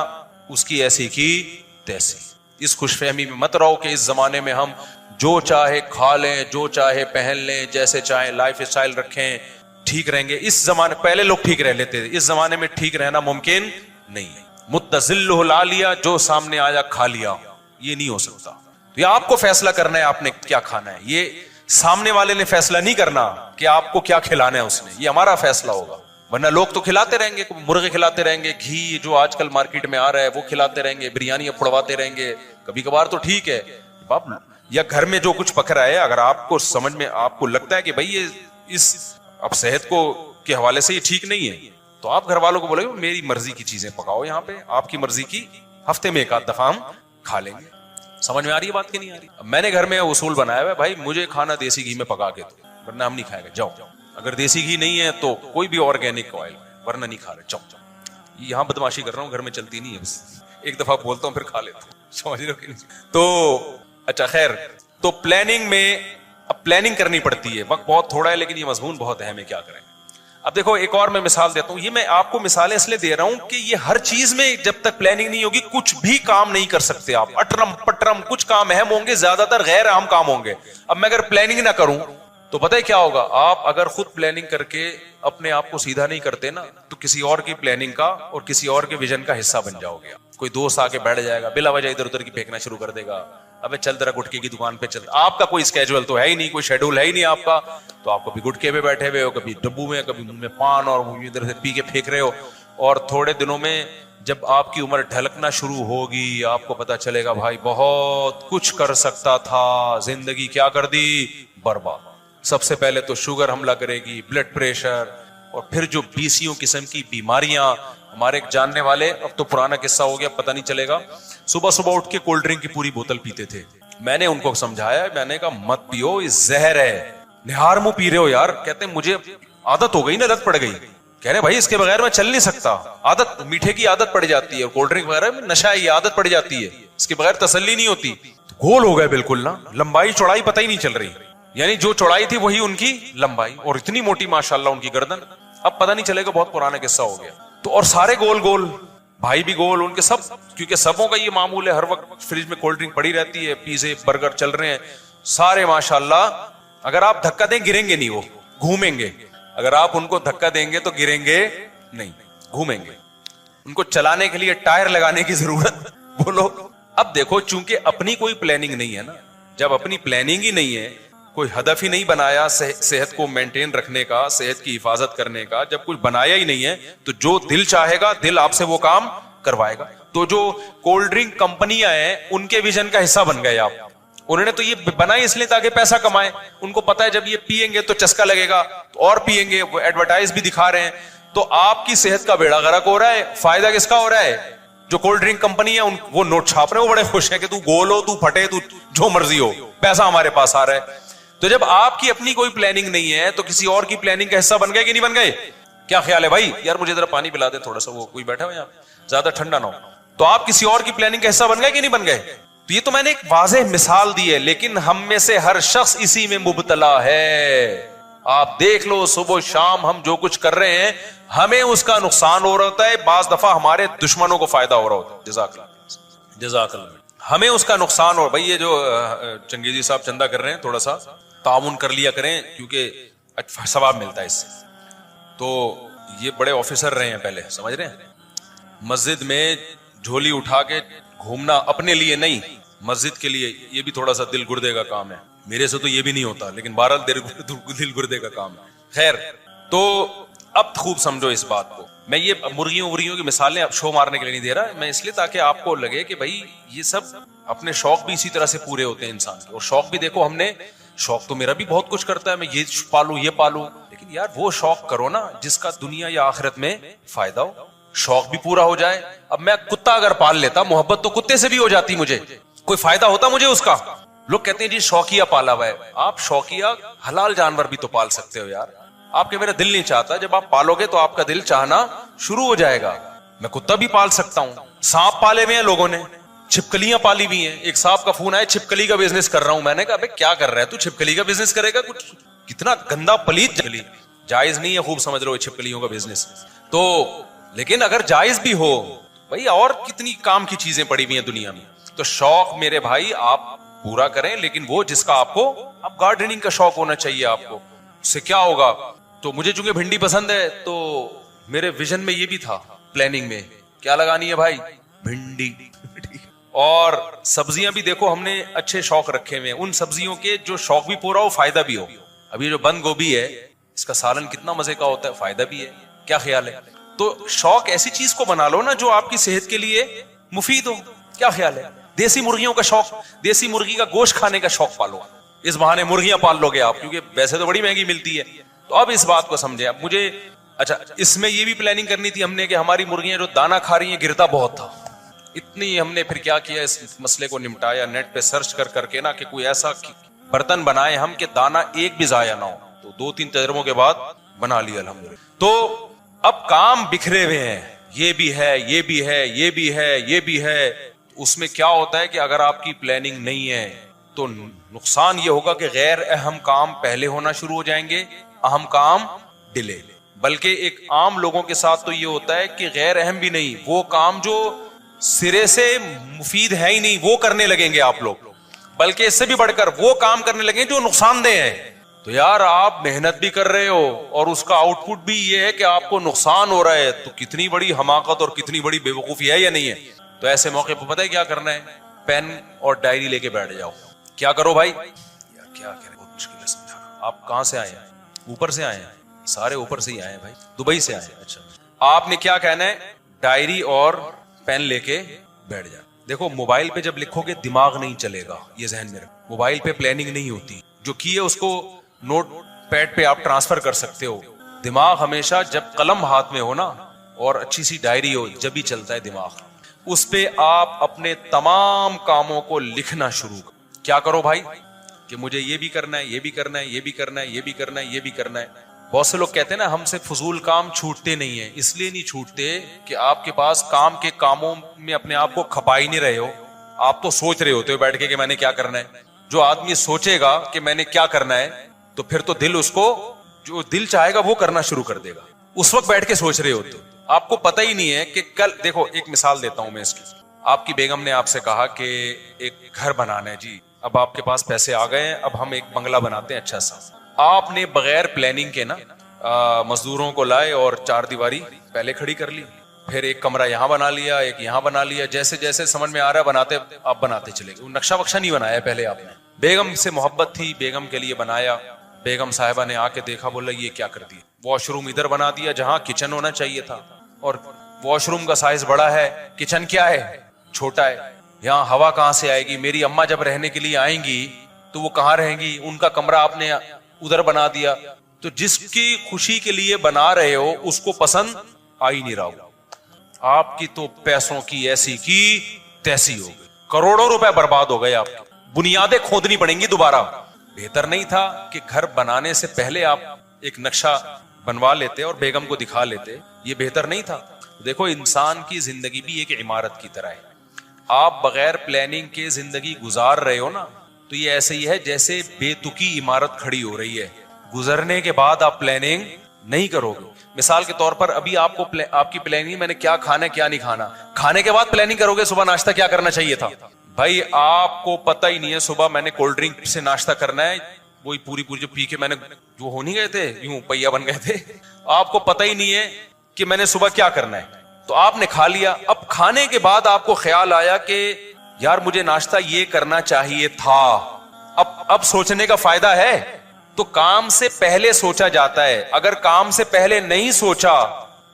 S2: اس کی ایسی کی تیسی. اس خوش فہمی میں مت رہو کہ اس زمانے میں ہم جو چاہے کھا لیں, جو چاہے پہن لیں, جیسے چاہیں لائف اسٹائل رکھیں, ٹھیک رہیں گے. اس زمانے پہلے لوگ ٹھیک رہ لیتے تھے, اس زمانے میں ٹھیک رہنا ممکن نہیں. متزلہ لا لیا, جو سامنے آیا کھا لیا, یہ نہیں ہو سکتا. یہ آپ کو فیصلہ کرنا ہے آپ نے کیا کھانا ہے. یہ سامنے والے نے فیصلہ نہیں کرنا کہ آپ کو کیا کھلانا ہے اس نے, یہ ہمارا فیصلہ ہوگا. ورنہ لوگ تو کھلاتے رہیں گے, مرغے کھلاتے رہیں گے, گھی جو آج کل مارکیٹ میں آ رہا ہے وہ کھلاتے رہیں گے, بریانیاں پھڑواتے رہیں گے. کبھی کبھار تو ٹھیک ہے باپ, یا گھر میں جو کچھ پک رہا ہے اگر آپ کو سمجھ میں آپ کو لگتا ہے کہ بھائی یہ اس اب صحت کو کے حوالے سے یہ ٹھیک نہیں ہے تو آپ گھر والوں کو بولے گے میری مرضی کی چیزیں پکاؤ یہاں پہ, آپ کی مرضی کی ہفتے میں 1 دفعہ ہم کھا لیں گے. سمجھ میں آ رہی ہے بات کہ نہیں آ رہی؟ میں نے گھر میں اصول بنایا ہوا ہے بھائی مجھے کھانا دیسی گھی میں پکا کے دو, ورنہ ہم نہیں کھائیں گے. جاؤ اگر دیسی گھی نہیں ہے تو کوئی بھی آرگینک آئل, ورنہ نہیں کھا رہے. جاؤ یہاں بدماشی کر رہا ہوں, گھر میں چلتی نہیں ہے, بس ایک دفعہ بولتا ہوں پھر کھا لیتا ہوں. سمجھ رہے ہو؟ تو اچھا خیر, تو پلاننگ میں اب پلاننگ کرنی پڑتی ہے. وقت بہت تھوڑا ہے لیکن یہ مضمون بہت اہم ہے, کیا کریں. اب دیکھو ایک اور میں مثال دیتا ہوں, یہ میں آپ کو مثالیں اس لیے دے رہا ہوں کہ یہ ہر چیز میں جب تک پلاننگ نہیں ہوگی کچھ بھی کام نہیں کر سکتے آپ. اٹرم پٹرم کچھ کام اہم ہوں گے, زیادہ تر غیر اہم کام ہوں گے. اب میں اگر پلاننگ نہ کروں تو پتہ ہے کیا ہوگا, آپ اگر خود پلاننگ کر کے اپنے آپ کو سیدھا نہیں کرتے نا, تو کسی اور کی پلاننگ کا اور کسی اور کے ویژن کا حصہ بن جاؤ گے. کوئی دوست آ کے بیٹھ جائے گا, بلا وجہ ادھر ادھر کی پھینکنا شروع کر دے گا, ابے چل ذرا گٹکے کی دکان پہ چل. آپ کا کوئی اسکیجول تو ہے ہی نہیں, کوئی شیڈول ہے ہی نہیں آپ کا, تو آپ کبھی گٹکے پہ بیٹھے ہوئے ہو, کبھی ڈبو میں, کبھی منہ میں پان, اور ادھر سے پی کے پھینک رہے ہو. اور تھوڑے دنوں میں جب آپ کی عمر ڈھلکنا شروع ہوگی, آپ کو پتا چلے گا بھائی بہت کچھ کر سکتا تھا, زندگی کیا کر دی, برباد. سب سے پہلے تو شوگر حملہ کرے گی, بلڈ پریشر, اور پھر جو 20 قسم کی بیماریاں. ہمارے ایک جاننے والے, اب تو پرانا قصہ ہو گیا, پتہ نہیں چلے گا, صبح صبح اٹھ کے کولڈ ڈرنک کی پوری بوتل پیتے تھے. میں نے ان کو سمجھایا, میں نے کہا مت پیو, یہ زہر ہے. نہار منہ پی رہے ہو یار. کہتے ہیں مجھے عادت ہو گئی نا, لت پڑ گئی. کہہ رہے بھائی اس کے بغیر میں چل نہیں سکتا, عادت, میٹھے کی عادت پڑ جاتی ہے, اور کولڈ ڈرنک وغیرہ میں نشہ ہے, یہ عادت پڑ جاتی ہے, اس کے بغیر تسلی نہیں ہوتی. گول ہو گئے بالکل نا, لمبائی چوڑائی پتہ ہی نہیں چل رہی, یعنی جو چوڑائی تھی وہی ان کی لمبائی, اور اتنی موٹی ماشاءاللہ ان کی گردن. اب پتہ نہیں چلے گا, بہت پرانا قصہ ہو گیا. تو اور سارے گول گول, بھائی بھی گول, ان کے سب, کیونکہ سبوں کا یہ معمول ہے, ہر وقت فریج میں کولڈ ڈرنک پڑی رہتی ہے, پیزے برگر چل رہے ہیں سارے ماشاءاللہ. اگر آپ دھکا دیں گریں گے نہیں, وہ گھومیں گے. اگر آپ ان کو دھکا دیں گے تو گریں گے نہیں, گھومیں گے. ان کو چلانے کے لیے ٹائر لگانے کی ضرورت وہ لوگ. اب دیکھو, چونکہ اپنی کوئی پلاننگ نہیں ہے نا, جب اپنی پلاننگ ہی نہیں ہے, کوئی ہدف ہی نہیں بنایا صحت کو مینٹین رکھنے کا, صحت کی حفاظت کرنے کا, جب کچھ بنایا ہی نہیں ہے, تو جو دل چاہے گا دل آپ سے وہ کام کروائے گا. تو جو کولڈ ڈرنک کمپنیاں ہیں ان کے ویژن کا حصہ بن گئے آپ. انہوں نے تو یہ بنائی اس لیے تاکہ پیسہ کمائیں. ان کو پتا ہے جب یہ پیئیں گے تو چسکا لگے گا, تو اور پیئیں گے, وہ ایڈورٹائز بھی دکھا رہے ہیں. تو آپ کی صحت کا بیڑا غرق ہو رہا ہے, فائدہ کس کا ہو رہا ہے؟ جو کولڈ ڈرنک کمپنی ہے وہ نوٹ چھاپ رہے ہیں, وہ بڑے خوش ہیں کہ تو گول ہو, تو پھٹے, تو جو مرضی ہو, پیسہ ہمارے پاس آ رہا ہے. تو جب آپ کی اپنی کوئی پلاننگ نہیں ہے تو کسی اور کی پلاننگ کا حصہ بن گئے کہ نہیں بن گئے؟ کیا خیال ہے بھائی؟ یار مجھے ذرا پانی پلا دے تھوڑا سا, وہ کوئی بیٹھا ہو یہاں, زیادہ ٹھنڈا نہ ہو. تو آپ کسی اور کی پلاننگ کا حصہ بن گئے کہ نہیں بن گئے؟ تو یہ تو میں نے ایک واضح مثال دی ہے, لیکن ہم میں سے ہر شخص اسی میں مبتلا ہے. آپ دیکھ لو, صبح شام ہم جو کچھ کر رہے ہیں ہمیں اس کا نقصان ہو رہا ہوتا ہے, بعض دفعہ ہمارے دشمنوں کو فائدہ ہو رہا ہوتا ہے. جزاک اللہ, جزاک اللہ. ہمیں اس کا نقصان ہو. بھائی یہ جو چنگیزی صاحب چندہ کر رہے ہیں, تھوڑا سا تعاون کر لیا کریں, کیونکہ ثواب ملتا ہے اس سے. تو یہ بڑے آفیسر رہے ہیں پہلے, سمجھ رہے ہیں. مسجد میں جھولی اٹھا کے گھومنا اپنے لیے نہیں, مسجد کے لیے, یہ بھی تھوڑا سا دل گردے کا کام ہے. میرے سے تو یہ بھی نہیں ہوتا, لیکن بہرحال دل گردے کا کام ہے. خیر, تو اب خوب سمجھو اس بات کو. میں یہ مرغیوں کی مثالیں اب شو مارنے کے لیے نہیں دے رہا, میں اس لیے تاکہ آپ کو لگے کہ بھائی یہ سب اپنے شوق بھی اسی طرح سے پورے ہوتے ہیں انسان کے. اور شوق بھی دیکھو, ہم نے شوق تو میرا بھی بہت کچھ کرتا ہے, میں یہ پالوں یہ پالوں, لیکن یار وہ شوق کرو نا جس کا دنیا یا آخرت میں فائدہ ہو, شوق بھی پورا ہو جائے. اب میں کتا اگر پال لیتا, محبت تو کتے سے بھی ہو جاتی, مجھے کوئی فائدہ ہوتا مجھے اس کا. لوگ کہتے ہیں جی شوقیہ پالا ہوا ہے. آپ شوقیہ حلال جانور بھی تو پال سکتے ہو یار. آپ کے میرا دل نہیں چاہتا, جب آپ پالو گے تو آپ کا دل چاہنا شروع ہو جائے گا. میں کتا بھی پال سکتا ہوں, سانپ پالے ہوئے ہیں لوگوں نے, چھپکلیاں پالی بھی ہیں. ایک صاحب کا فون آیا, چھپکلی کا بزنس کر رہا ہوں. میں نے کہا بھائی کیا کر رہا ہے تو, چھپکلی کا بزنس کرے گا, کچھ کتنا گندا پلیت جگلی, جائز نہیں ہے, خوب سمجھ رہے ہو چھپکلیوں کا بزنس. تو لیکن اگر جائز بھی ہو بھائی, اور کتنی کام کی چیزیں پڑی ہوئی ہیں دنیا میں. تو شوق میرے بھائی آپ پورا کریں, لیکن وہ جس کا آپ کو, اب گارڈننگ کا شوق ہونا چاہیے آپ کو. اس سے کیا ہوگا, تو مجھے چونکہ بھنڈی پسند ہے تو میرے ویژن میں یہ بھی تھا, پلاننگ میں کیا لگانی ہے بھائی, بھنڈی. اور سبزیاں بھی دیکھو ہم نے اچھے شوق رکھے ہوئے, ان سبزیوں کے جو شوق بھی پورا ہو, فائدہ بھی ہو. ابھی جو بند گوبھی ہے, اس کا سالن کتنا مزے کا ہوتا ہے, فائدہ بھی ہے. کیا خیال ہے؟ تو شوق ایسی چیز کو بنا لو نا جو آپ کی صحت کے لیے مفید ہو. کیا خیال ہے؟ دیسی مرغیوں کا شوق, دیسی مرغی کا گوشت کھانے کا شوق پالو, اس بہانے مرغیاں پال لو گے آپ, کیونکہ ویسے تو بڑی مہنگی ملتی ہے. تو اب اس بات کو سمجھے. اب مجھے اچھا اس میں یہ بھی پلاننگ کرنی تھی ہم نے کہ ہماری مرغیاں جو دانا کھا رہی ہیں, گرتا بہت تھا. اتنی ہم نے پھر کیا کیا, اس مسئلے کو نمٹایا نیٹ پہ سرچ کر کے نا, کہ کوئی ایسا برتن بنائے ہم کہ دانا ایک بھی ضائع نہ ہو. تو 2-3 تجربوں کے بعد بنا لیا الحمدللہ. تو اب کام بکھرے ہوئے ہیں, یہ بھی ہے, یہ بھی ہے, یہ بھی ہے, یہ بھی ہے. اس میں کیا ہوتا ہے کہ اگر آپ کی پلاننگ نہیں ہے تو نقصان یہ ہوگا کہ غیر اہم کام پہلے ہونا شروع ہو جائیں گے, اہم کام ڈیلے. بلکہ ایک عام لوگوں کے ساتھ تو یہ ہوتا ہے کہ غیر اہم بھی نہیں, وہ کام جو سرے سے مفید ہے ہی نہیں وہ کرنے لگیں گے آپ لوگ, بلکہ اس سے بھی بڑھ کر وہ کام کرنے لگیں جو نقصان دہ ہے. تو یار آپ محنت بھی کر رہے ہو اور اس کا آؤٹ پٹ بھی یہ ہے کہ آپ کو نقصان ہو رہا ہے, تو کتنی بڑی حماقت اور کتنی بڑی بے وقوفی ہے یا نہیں ہے؟ تو ایسے موقع پہ پتہ ہے کیا کرنا ہے؟ پین اور ڈائری لے کے بیٹھ جاؤ. کیا کرو بھائی؟ یار کیا کریں, بہت مشکل ہے سمجھانا. آپ کہاں سے آئے ہیں؟ اوپر سے آئے ہیں, سارے اوپر سے ہی آئے ہیں بھائی, دبئی سے آئے ہیں. اچھا, آپ نے کیا کہنا ہے؟ ڈائری اور پین لے کے بیٹھ جائے. دیکھو موبائل پہ جب لکھو گے دماغ نہیں چلے گا, یہ ذہن میں رکھو. موبائل پہ پلاننگ نہیں ہوتی, جو کی ہے اس کو نوٹ پیڈ پہ آپ ٹرانسفر کر سکتے ہو. دماغ ہمیشہ جب قلم ہاتھ میں ہو نا اور اچھی سی ڈائری ہو, جب ہی چلتا ہے دماغ. اس پہ آپ اپنے تمام کاموں کو لکھنا شروع کرو. کیا کرو بھائی کہ مجھے یہ بھی کرنا ہے, یہ بھی کرنا ہے, یہ بھی کرنا ہے, یہ بھی کرنا ہے, یہ بھی کرنا ہے. بہت سے لوگ کہتے ہیں نا ہم سے فضول کام چھوٹتے نہیں ہیں. اس لیے نہیں چھوٹتے کہ آپ کے پاس کام کے کاموں میں اپنے آپ کو کھپا ہی نہیں رہے ہو. آپ تو سوچ رہے ہوتے ہو بیٹھ کے کہ میں نے کیا کرنا ہے. جو آدمی سوچے گا کہ میں نے کیا کرنا ہے تو پھر تو دل اس کو جو دل چاہے گا وہ کرنا شروع کر دے گا. اس وقت بیٹھ کے سوچ رہے ہوتے ہو, آپ کو پتہ ہی نہیں ہے کہ کل. دیکھو ایک مثال دیتا ہوں میں اس کی. آپ کی بیگم نے آپ سے کہا کہ ایک گھر بنانا ہے جی, اب آپ کے پاس پیسے آ گئے ہیں, اب ہم ایک بنگلہ بناتے ہیں اچھا سا. آپ نے بغیر پلاننگ کے نا مزدوروں کو لائے اور 4 دیواری پہلے کھڑی کر لی, پھر ایک کمرہ یہاں بنا لیا, ایک یہاں بنا لیا. جیسے جیسے سمجھ میں آ رہا ہے بناتے آپ بناتے چلے گئے. نقشہ وقشہ نہیں بنایا پہلے آپ نے. بیگم سے محبت تھی, بیگم کے لیے بنایا. بیگم صاحبہ نے آ کے دیکھا, بولا یہ کیا کر دیا. واش روم ادھر بنا دیا جہاں کچن ہونا چاہیے تھا, اور واش روم کا سائز بڑا ہے, کچن کیا ہے چھوٹا ہے. یہاں ہوا کہاں سے آئے گی؟ میری اماں جب رہنے کے لیے آئیں گی تو وہ کہاں رہیں گی؟ ان کا کمرہ آپ نے ادھر بنا دیا. تو جس کی خوشی کے لیے بنا رہے ہو اس کو پسند آ ہی نہیں رہا ہو. آپ کی تو پیسوں کی ایسی کی تیسی ہو گئی, کروڑوں روپے برباد ہو گئے. آپ بنیادیں کھودنی پڑیں گی دوبارہ. بہتر نہیں تھا کہ گھر بنانے سے پہلے آپ ایک نقشہ بنوا لیتے اور بیگم کو دکھا لیتے؟ یہ بہتر نہیں تھا؟ دیکھو انسان کی زندگی بھی ایک عمارت کی طرح ہے. آپ بغیر پلاننگ کے زندگی گزار رہے ہو نا تو یہ ایسے ہی ہے جیسے بے تکی عمارت کھڑی ہو رہی ہے. گزرنے کے بعد آپ پلاننگ نہیں کرو گے. مثال کے طور پر ابھی آپ کو آپ کی پلاننگ میں نے کیا کھانا ہے کیا نہیں کھانا, کھانے کے بعد پلاننگ کرو گے صبح ناشتہ کیا کرنا چاہیے تھا. بھائی آپ کو پتہ ہی نہیں ہے صبح میں نے کولڈ ڈرنک سے ناشتہ کرنا ہے, وہی پوری جو پی کے میں نے جو ہو نہیں گئے تھے یوں پہیا بن گئے تھے. آپ کو پتہ ہی نہیں ہے کہ میں نے صبح کیا کرنا ہے, تو آپ نے کھا لیا. اب کھانے کے بعد آپ کو خیال آیا کہ یار مجھے ناشتہ یہ کرنا چاہیے تھا. اب سوچنے کا فائدہ ہے؟ تو کام سے پہلے سوچا جاتا ہے. اگر کام سے پہلے نہیں سوچا,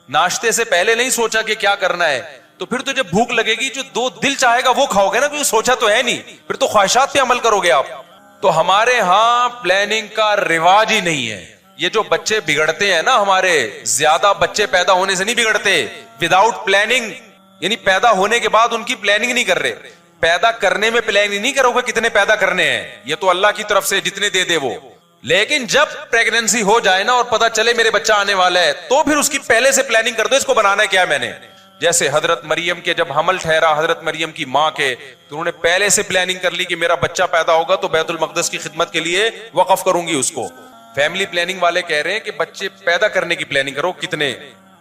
S2: ناشتے سے پہلے نہیں سوچا کہ کیا کرنا ہے, تو پھر تو جب بھوک لگے گی جو دو دل چاہے گا وہ کھاؤ گے نا, کیونکہ سوچا تو ہے نہیں. پھر تو خواہشات پہ عمل کرو گے آپ. تو ہمارے ہاں پلاننگ کا رواج ہی نہیں ہے. یہ جو بچے بگڑتے ہیں نا ہمارے, زیادہ بچے پیدا ہونے سے نہیں بگڑتے, وداؤٹ پلاننگ, یعنی پیدا ہونے کے بعد ان کی پلاننگ نہیں کر رہے. پیدا کرنے میں پلاننگ نہیں کرو گے کتنے پیدا کرنے ہیں, یہ تو اللہ کی طرف سے جتنے دے دے وہ. لیکن جب پریگننسی ہو جائے نا اور پتا چلے میرے بچہ آنے والا ہے, تو پھر اس کی پہلے سے پلاننگ کر دو, اس کو بنانا ہے کیا میں نے. جیسے حضرت مریم کے جب حمل ٹھہرا, حضرت مریم کی ماں کے, تو انہوں نے پہلے سے پلاننگ کر لی کہ میرا بچہ پیدا ہوگا تو بیت المقدس کی خدمت کے لیے وقف کروں گی اس کو. فیملی پلاننگ والے کہہ رہے ہیں کہ بچے پیدا کرنے کی پلاننگ کرو, کتنے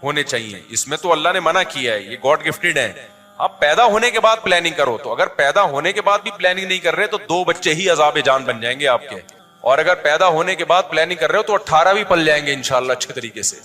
S2: ہونے چاہیے. اس میں تو اللہ نے منع کیا ہے, یہ گاڈ گفٹڈ ہے. آپ پیدا ہونے کے بعد پلاننگ کرو. تو اگر پیدا ہونے کے بعد بھی پلاننگ نہیں کر رہے تو 2 بچے ہی عذاب جان بن جائیں گے آپ کے. اور اگر پیدا ہونے کے بعد پلاننگ کر رہے ہو تو 18 بھی پل جائیں گے انشاءاللہ اچھے طریقے سے.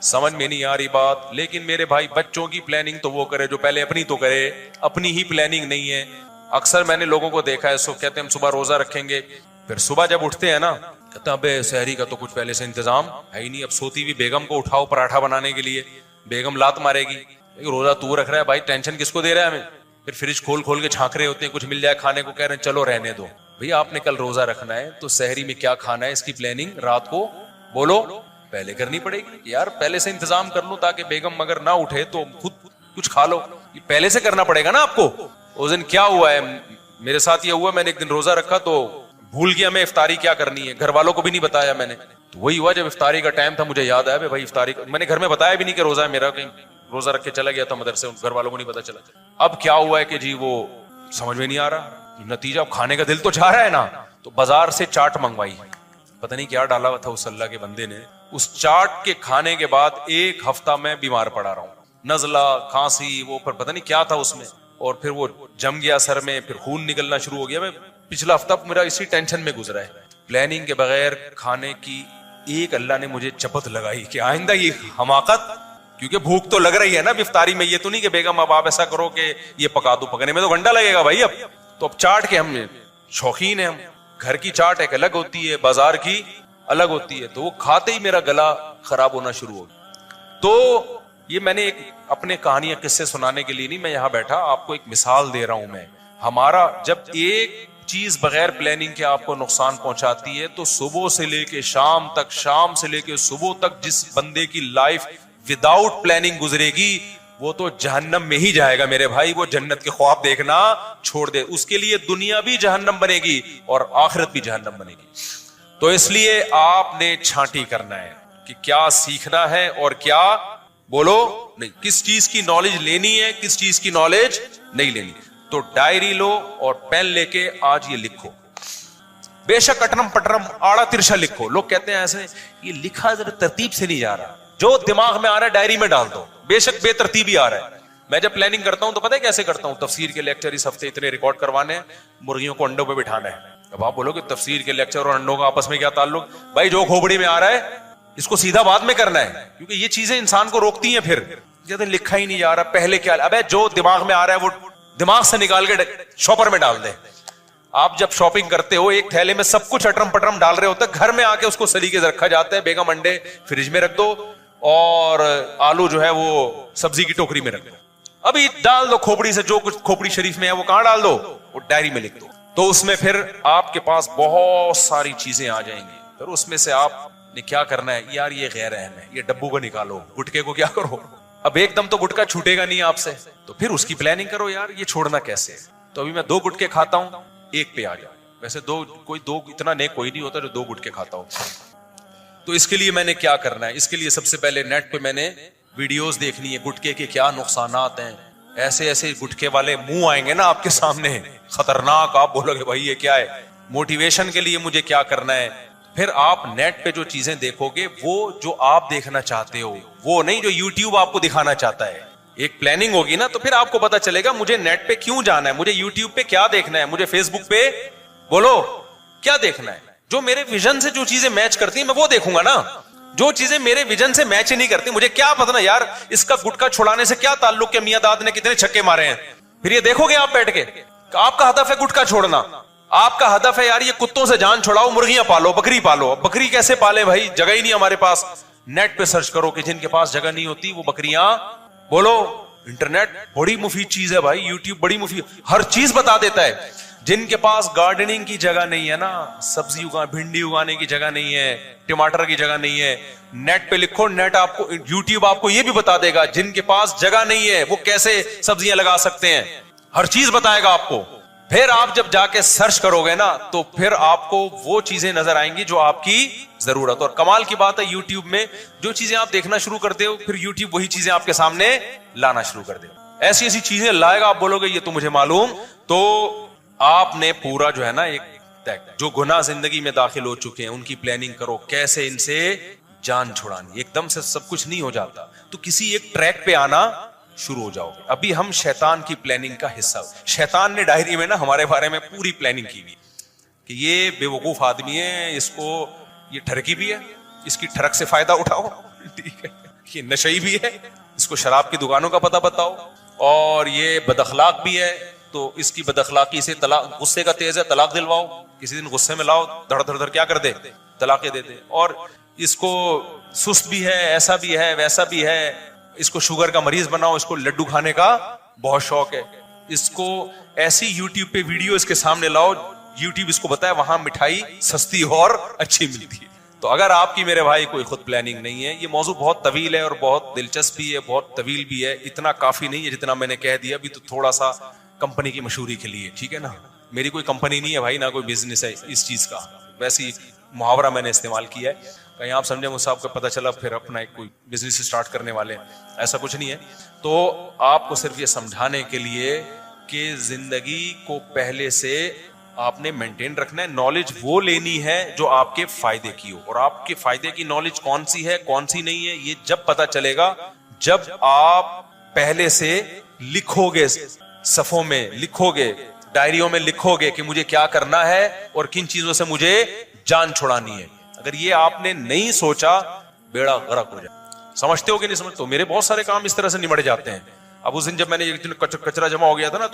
S2: سمجھ میں نہیں آ رہی بات؟ لیکن میرے بھائی بچوں کی پلاننگ تو وہ کرے جو پہلے اپنی تو کرے. اپنی ہی پلاننگ نہیں ہے. اکثر میں نے لوگوں کو دیکھا ہے, سو کہتے ہیں ہم صبح روزہ رکھیں گے, پھر صبح جب اٹھتے ہیں نا کہتے ہیں ابے سحری کا تو کچھ پہلے سے انتظام ہے ہی نہیں. اب سوتی ہوئی بیگم کو اٹھاؤ پراٹھا بنانے کے لیے, بیگم لات مارے گی. روزہ تو رکھ رہا ہے بھائی, ٹینشن کس کو دے رہا ہے ہمیں. پھر فریج کھول کے چھانک رہے ہوتے ہیں کچھ مل جائے کھانے کو, کہہ رہے ہیں چلو رہنے دو. بھئی آپ نے کل روزہ رکھنا ہے تو سحری میں کیا کھانا ہے اس کی پلاننگ رات کو بولو پہلے کرنی پڑے گی. یار پہلے سے انتظام کر لو تاکہ بیگم اگر نہ اٹھے تو خود کچھ کھا لو. یہ پہلے سے کرنا پڑے گا نا آپ کو. اس دن کیا ہوا ہے میرے ساتھ, یہ ہوا میں نے ایک دن روزہ رکھا تو بھول گیا میں افطاری کیا کرنی ہے, گھر والوں کو بھی نہیں بتایا میں نے. تو وہی ہوا جب افطاری کا ٹائم تھا مجھے یاد آیا بھائی افطاری, میں نے گھر میں بتایا بھی نہیں کہ روزہ ہے میرا, کہیں روزہ رکھ کے چلا گیا تھا مدرسے, گھر والوں کو نہیں پتا چلا. اب کیا ہوا ہے کہ جی وہ سمجھ میں نہیں آ رہا, نتیجہ اب کھانے کا دل تو چاہ رہا ہے نا, تو بازار سے چاٹ منگوائی. پتہ نہیں کیا ڈالا ہوا تھا اس اللہ کے بندے نے. اس چاٹ کے کھانے کے بعد 1 ہفتہ میں بیمار پڑا رہا ہوں, نزلہ کھانسی, وہ پتہ نہیں کیا تھا اس میں, اور پھر وہ جم گیا سر میں, پھر خون نکلنا شروع ہو گیا. میں پچھلا ہفتہ میرا اسی ٹینشن میں گزرا ہے. پلاننگ کے بغیر کھانے کی ایک اللہ نے مجھے چپت لگائی کہ آئندہ یہ حماقت, کیونکہ بھوک تو لگ رہی ہے نا افطاری میں, یہ تو نہیں کہ بیگم اب آپ ایسا کرو کہ یہ پکا دو, پکنے میں تو گھنٹہ لگے گا بھائی. اب تو اب چاٹ کے ہم شوقین ہیں, ہم گھر کی چاٹ ایک الگ ہوتی ہے, بازار کی الگ ہوتی ہے, تو وہ کھاتے ہی میرا گلا خراب ہونا شروع ہو گیا. تو یہ میں نے ایک اپنے کہانی قصے سنانے کے لیے نہیں میں یہاں بیٹھا, آپ کو ایک مثال دے رہا ہوں میں. ہمارا جب ایک چیز بغیر پلاننگ کے آپ کو نقصان پہنچاتی ہے تو صبح سے لے کے شام تک, شام سے لے کے صبح تک جس بندے کی لائف وداؤٹ پلاننگ گزرے گی وہ تو جہنم میں ہی جائے گا میرے بھائی. وہ جنت کے خواب دیکھنا چھوڑ دے, اس کے لیے دنیا بھی جہنم بنے گی اور آخرت بھی جہنم بنے گی. تو اس لیے آپ نے چھانٹی کرنا ہے کہ کیا سیکھنا ہے اور کیا بولو نہیں, کس چیز کی نالج لینی ہے, کس چیز کی نالج نہیں لینی. تو ڈائری لو اور پین لے کے آج یہ لکھو, بے شک اٹرم پٹرم آڑا ترشا لکھو. لوگ کہتے ہیں ایسے یہ لکھا ذرا ترتیب سے نہیں جا رہا, جو دماغ میں آ رہا ہے ڈائری میں ڈال دو, بے شک بے ترتیبی آ رہا ہے. میں جب پلاننگ کرتا ہوں تو پتہ ہے کیسے کرتا ہوں, تفسیر کے لیکچر اس ہفتے اتنے ریکارڈ کروانے ہیں, مرغیوں کو انڈوں پہ بٹھانا ہے. اب آپ بولو کہ تفسیر کے لیکچر اور انڈوں کا آپس میں کیا تعلق؟ بھائی جو کھوپڑی میں آ رہا ہے اس کو سیدھا بعد میں کرنا ہے, کیونکہ یہ چیزیں انسان کو روکتی ہیں. پھر کہتے ہیں لکھا ہی نہیں جا رہا, پہلے کیا, ابے جو دماغ میں آ رہا ہے وہ دماغ سے نکال کے شاپر میں ڈال دیں. آپ جب شاپنگ کرتے ہو ایک تھیلے میں سب کچھ اٹرم پٹرم ڈال رہے ہوتے ہیں, گھر میں آ کے اس کو سلیقے سے رکھا جاتا ہے. بیگم انڈے فریج میں رکھ دو اور آلو جو ہے وہ سبزی کی ٹوکری میں رکھ دو, ابھی ڈال دو کھوپڑی سے, جو کچھ کھوپڑی شریف میں ہے وہ کہاں ڈال دو, وہ ڈائری میں لکھ دو. تو اس میں پھر آپ کے پاس بہت ساری چیزیں آ جائیں گی. پھر اس میں سے آپ نے کیا کرنا ہے, یار یہ غیر اہم ہے, یہ ڈبو کو نکالو, گٹکے کو کیا کرو. اب ایک دم تو گٹکا چھوٹے گا نہیں آپ سے, تو پھر اس کی پلاننگ کرو, یار یہ چھوڑنا کیسے. تو ابھی میں 2 گٹکے کھاتا ہوں, ایک پہ آ جاؤ. ویسے دو اتنا نیک کوئی نہیں ہوتا جو 2 گٹکے کھاتا ہوں. تو اس کے لیے میں نے کیا کرنا ہے, اس کے لیے سب سے پہلے نیٹ پہ میں نے ویڈیوز دیکھنی ہے گٹکے کے کیا نقصانات ہیں. ایسے ایسے گٹکے والے منہ آئیں گے نا آپ کے سامنے, خطرناک, آپ بولو گے بھائی یہ کیا ہے. موٹیویشن کے لیے مجھے کیا کرنا ہے. پھر آپ نیٹ پہ جو چیزیں دیکھو گے وہ جو آپ دیکھنا چاہتے ہو, وہ نہیں جو یوٹیوب آپ کو دکھانا چاہتا ہے. ایک پلاننگ ہوگی نا تو پھر آپ کو پتا چلے گا مجھے نیٹ پہ کیوں جانا ہے, مجھے یوٹیوب پہ کیا دیکھنا ہے, مجھے فیس بک پہ بولو کیا دیکھنا ہے. جو میرے ویژن سے جو چیزیں میچ کرتی ہیں میں وہ دیکھوں گا نا. جو چیزیں میرے ویژن سے میچ ہی نہیں کرتی, مجھے کیا پتا نا یار اس کا گٹکا چھڑانے سے کیا تعلق ہے, میاں داد نے کتنے چھکے مارے ہیں. پھر یہ دیکھو گے آپ بیٹھ کے, آپ کا ہدف ہے گٹکا چھوڑنا, آپ کا ہدف ہے یار یہ کتوں سے جان چھڑاؤ, مرغیاں پالو, بکری پالو. بکری کیسے پالے بھائی, جگہ ہی نہیں ہمارے پاس. نیٹ پہ سرچ کرو کہ جن کے پاس جگہ نہیں ہوتی وہ بکریاں, بولو انٹرنیٹ بڑی مفید چیز ہے بھائی, یوٹیوب بڑی مفید, ہر چیز بتا دیتا ہے. جن کے پاس گارڈننگ کی جگہ نہیں ہے نا, سبزی بھنڈی اگانے کی جگہ نہیں ہے, ٹماٹر کی جگہ نہیں ہے, نیٹ پہ لکھو, نیٹ آپ کو, یوٹیوب آپ کو یہ بھی بتا دے گا جن کے پاس جگہ نہیں ہے وہ کیسے سبزیاں لگا سکتے ہیں, ہر چیز بتائے گا آپ کو. پھر آپ جب جا کے سرچ کرو گے نا تو پھر آپ کو وہ چیزیں نظر آئیں گی جو آپ کی ضرورت. اور کمال کی بات ہے یوٹیوب میں جو چیزیں آپ دیکھنا شروع کرتے ہو پھر یوٹیوب وہی چیزیں آپ کے سامنے لانا شروع کر دے. ایسی ایسی چیزیں لائے گا, آپ بولو گے یہ تو مجھے معلوم. تو آپ نے پورا جو ہے نا ایک جو گناہ زندگی میں داخل ہو چکے ہیں ان کی پلاننگ کرو, کیسے ان سے جان چھڑانی. ایک دم سے سب کچھ نہیں ہو جاتا, تو کسی ایک ٹریک پہ آنا شروع ہو جاؤ گے. ابھی ہم شیطان کی پلاننگ کا حصہ, شیطان نے ڈائری میں نا ہمارے بارے میں پوری پلاننگ کی ہوئی کہ یہ بے وقوف آدمی ہے, اس کو یہ ٹھرکی بھی ہے, اس کی ٹھرک سے فائدہ اٹھاؤ, ٹھیک ہے, یہ نشئی بھی ہے, اس کو شراب کی دکانوں کا پتہ بتاؤ, اور یہ بد اخلاق بھی ہے تو اس کی بد اخلاقی سے طلاق, غصے کا تیز ہے طلاق دلواؤ, کسی دن غصے میں لاؤ, دھڑ دھڑ دھڑ کیا کر دے, طلاقیں دے دے. اور اس کو سست بھی ہے, ایسا بھی ہے, ویسا بھی ہے, اس کو شوگر کا مریض بناؤ, اس کو لڈو کھانے کا بہت شوق ہے, اس کو ایسی یوٹیوب پہ ویڈیو اس کے سامنے لاؤ, یوٹیوب اس کو بتائے وہاں مٹھائی سستی اور اچھی ملتی ہے. تو اگر آپ کی میرے بھائی کوئی خود پلاننگ نہیں ہے, یہ موضوع بہت طویل ہے اور بہت دلچسپ بھی ہے, بہت طویل بھی ہے, اتنا کافی نہیں ہے جتنا میں نے کہہ دیا. ابھی تو تھوڑا سا کمپنی کی مشہوری کے لیے, ٹھیک ہے نا, میری کوئی کمپنی نہیں ہے بھائی, نہ کوئی بزنس ہے اس چیز کا, ویسی محاورہ میں نے استعمال کیا ہے, کہیں آپ سمجھے مجھ صاحب کو پتہ چلا پھر اپنا ایک کوئی بزنس اسٹارٹ کرنے والے, ایسا کچھ نہیں ہے. تو آپ کو صرف یہ سمجھانے کے لیے کہ زندگی کو پہلے سے آپ نے مینٹین رکھنا ہے, نالج وہ لینی ہے جو آپ کے فائدے کی ہو, اور آپ کے فائدے کی نالج کون سی ہے کون سی نہیں ہے یہ جب پتہ چلے گا جب آپ پہلے سے لکھو گے, صفوں میں لکھو گے, ڈائریوں میں لکھو گے کہ مجھے کیا کرنا ہے اور کن چیزوں سے مجھے جان چھڑانی ہے. اگر یہ آپ نے نہیں سوچا بیڑا غرق ہو جائے. سمجھتے ہو کہ نہیں سمجھتے ہو؟ میرے بہت سارے کام اس طرح سے نمٹ جاتے ہیں. اب اس دن جب میں نے کچرا جمع ہو گیا تھا نا تو